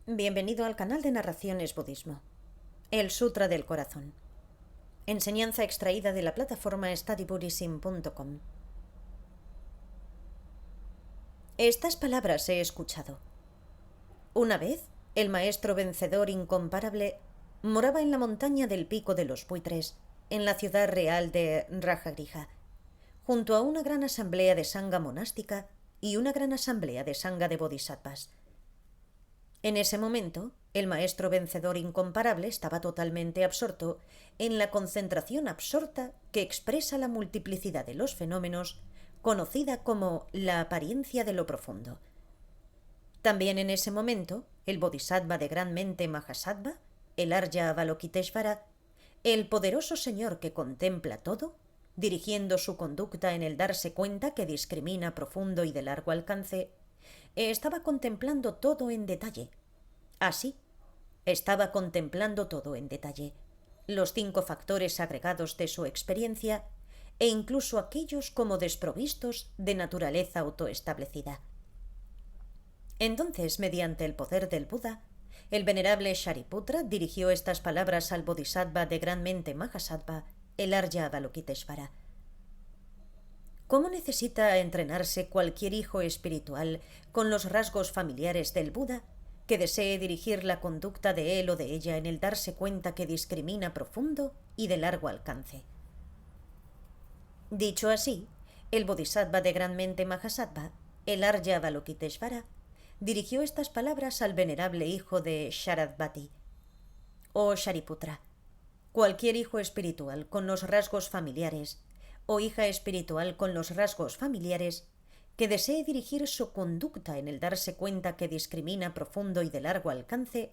Bienvenido al canal de Narraciones Budismo. El Sutra del Corazón. Enseñanza extraída de la plataforma studybuddhism.com. Estas palabras he escuchado. Una vez, el maestro vencedor incomparable moraba en la montaña del Pico de los Buitres, en la ciudad real de Rajagriha, junto a una gran asamblea de sangha monástica y una gran asamblea de sangha de bodhisattvas. En ese momento, el maestro vencedor incomparable estaba totalmente absorto en la concentración absorta que expresa la multiplicidad de los fenómenos, conocida como la apariencia de lo profundo. También en ese momento, el bodhisattva de gran mente Mahasattva, el Arya Avalokiteshvara, el poderoso señor que contempla todo, dirigiendo su conducta en el darse cuenta que discrimina profundo y de largo alcance, estaba contemplando todo en detalle. Así, estaba contemplando todo en detalle, los 5 factores agregados de su experiencia e incluso aquellos como desprovistos de naturaleza autoestablecida. Entonces, mediante el poder del Buda, el venerable Shariputra dirigió estas palabras al bodhisattva de gran mente Mahasattva, el Arya Avalokiteshvara. ¿Cómo necesita entrenarse cualquier hijo espiritual con los rasgos familiares del Buda que desee dirigir la conducta de él o de ella en el darse cuenta que discrimina profundo y de largo alcance? Dicho así, el bodhisattva de gran mente Mahasattva, el Arya Avalokiteshvara, dirigió estas palabras al venerable hijo de Sharadvati. Oh Shariputra, cualquier hijo espiritual con los rasgos familiares o hija espiritual con los rasgos familiares que desee dirigir su conducta en el darse cuenta que discrimina profundo y de largo alcance,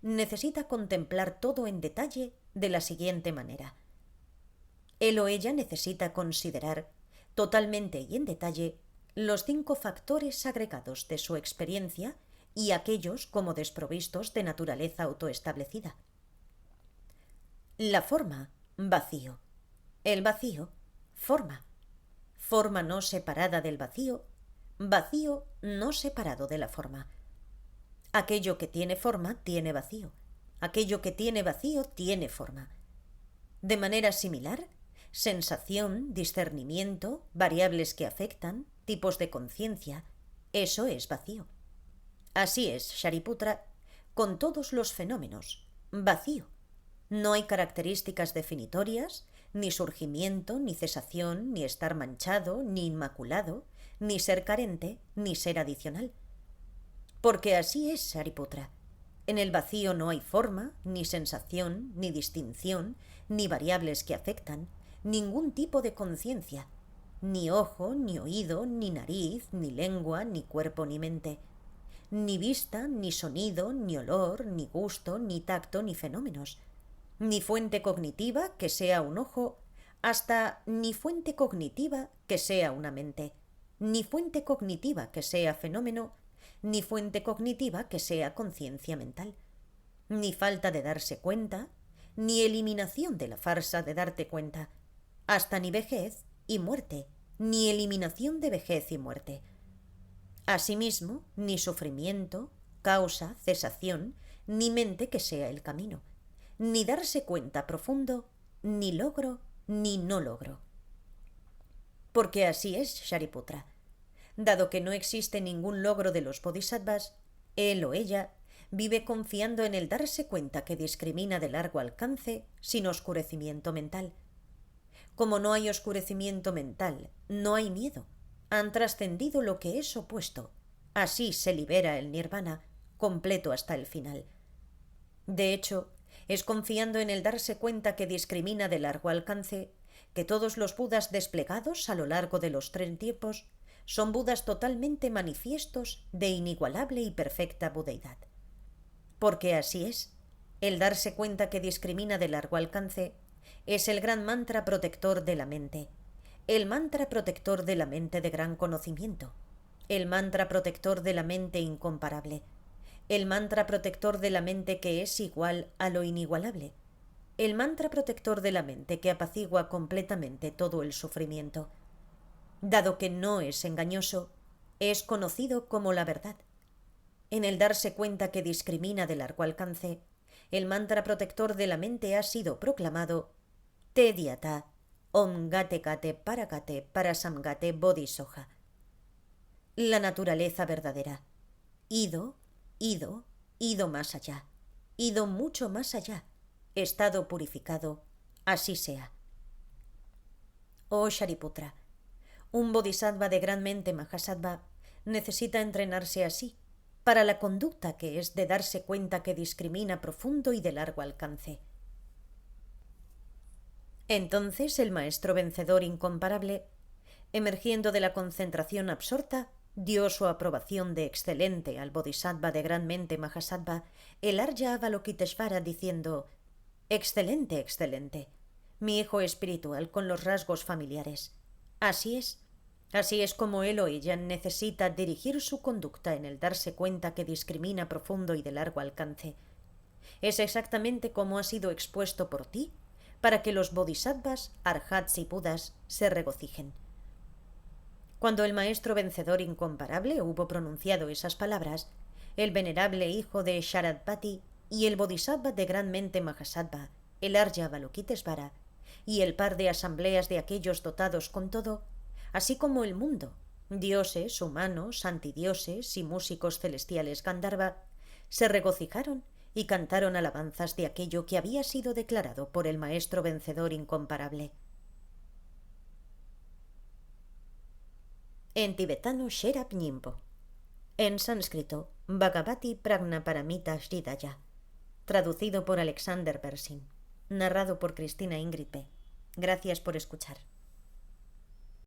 necesita contemplar todo en detalle de la siguiente manera. Él o ella necesita considerar, totalmente y en detalle, los 5 factores agregados de su experiencia y aquellos como desprovistos de naturaleza autoestablecida. La forma, vacío. El vacío, forma. Forma no separada del vacío, vacío no separado de la forma. Aquello que tiene forma tiene vacío. Aquello que tiene vacío tiene forma. De manera similar, sensación, discernimiento, variables que afectan, tipos de conciencia, eso es vacío. Así es, Shariputra, con todos los fenómenos, vacío. No hay características definitorias, ni surgimiento, ni cesación, ni estar manchado, ni inmaculado, ni ser carente, ni ser adicional. Porque así es, Shariputra. En el vacío no hay forma, ni sensación, ni distinción, ni variables que afectan, ningún tipo de conciencia, ni ojo, ni oído, ni nariz, ni lengua, ni cuerpo, ni mente, ni vista, ni sonido, ni olor, ni gusto, ni tacto, ni fenómenos, ni fuente cognitiva que sea un ojo, hasta ni fuente cognitiva que sea una mente, ni fuente cognitiva que sea fenómeno, ni fuente cognitiva que sea conciencia mental, ni falta de darse cuenta, ni eliminación de la farsa de darte cuenta, hasta ni vejez y muerte, ni eliminación de vejez y muerte. Asimismo, ni sufrimiento, causa, cesación, ni mente que sea el camino, ni darse cuenta profundo, ni logro, ni no logro. Porque así es, Shariputra. Dado que no existe ningún logro de los bodhisattvas, él o ella vive confiando en el darse cuenta que discrimina de largo alcance sin oscurecimiento mental. Como no hay oscurecimiento mental, no hay miedo. Han trascendido lo que es opuesto. Así se libera el nirvana, completo hasta el final. De hecho, es confiando en el darse cuenta que discrimina de largo alcance que todos los budas desplegados a lo largo de los 3 tiempos son budas totalmente manifiestos de inigualable y perfecta budeidad. Porque así es, el darse cuenta que discrimina de largo alcance es el gran mantra protector de la mente, el mantra protector de la mente de gran conocimiento, el mantra protector de la mente incomparable, el mantra protector de la mente que es igual a lo inigualable, el mantra protector de la mente que apacigua completamente todo el sufrimiento. Dado que no es engañoso, es conocido como la verdad. En el darse cuenta que discrimina de largo alcance, el mantra protector de la mente ha sido proclamado Tediata, Om Gate Gate Paragate Parasamgate Bodhisoja. La naturaleza verdadera. Ido, ido, ido más allá. Ido mucho más allá. Estado purificado. Así sea. Oh Shariputra, un bodhisattva de gran mente Mahasattva necesita entrenarse así para la conducta que es de darse cuenta que discrimina profundo y de largo alcance. Entonces el maestro vencedor incomparable, emergiendo de la concentración absorta, dio su aprobación de excelente al bodhisattva de gran mente Mahasattva, el Arya Avalokiteshvara, diciendo: excelente, excelente, mi hijo espiritual con los rasgos familiares. Así es como él o ella necesita dirigir su conducta en el darse cuenta que discrimina profundo y de largo alcance. Es exactamente como ha sido expuesto por ti, para que los bodhisattvas, arhats y budas se regocijen. Cuando el maestro vencedor incomparable hubo pronunciado esas palabras, el venerable hijo de Sharadpati y el bodhisattva de gran mente Mahasattva, el Arya Avalokiteshvara, y el par de asambleas de aquellos dotados con todo, así como el mundo, dioses, humanos, antidioses y músicos celestiales Gandharva, se regocijaron y cantaron alabanzas de aquello que había sido declarado por el maestro vencedor incomparable. En tibetano Sherab Nyingpo. En sánscrito Bhagavati Prajnaparamita Sridhaya. Traducido por Alexander Pershing. Narrado por Cristina Ingrid P. Gracias por escuchar.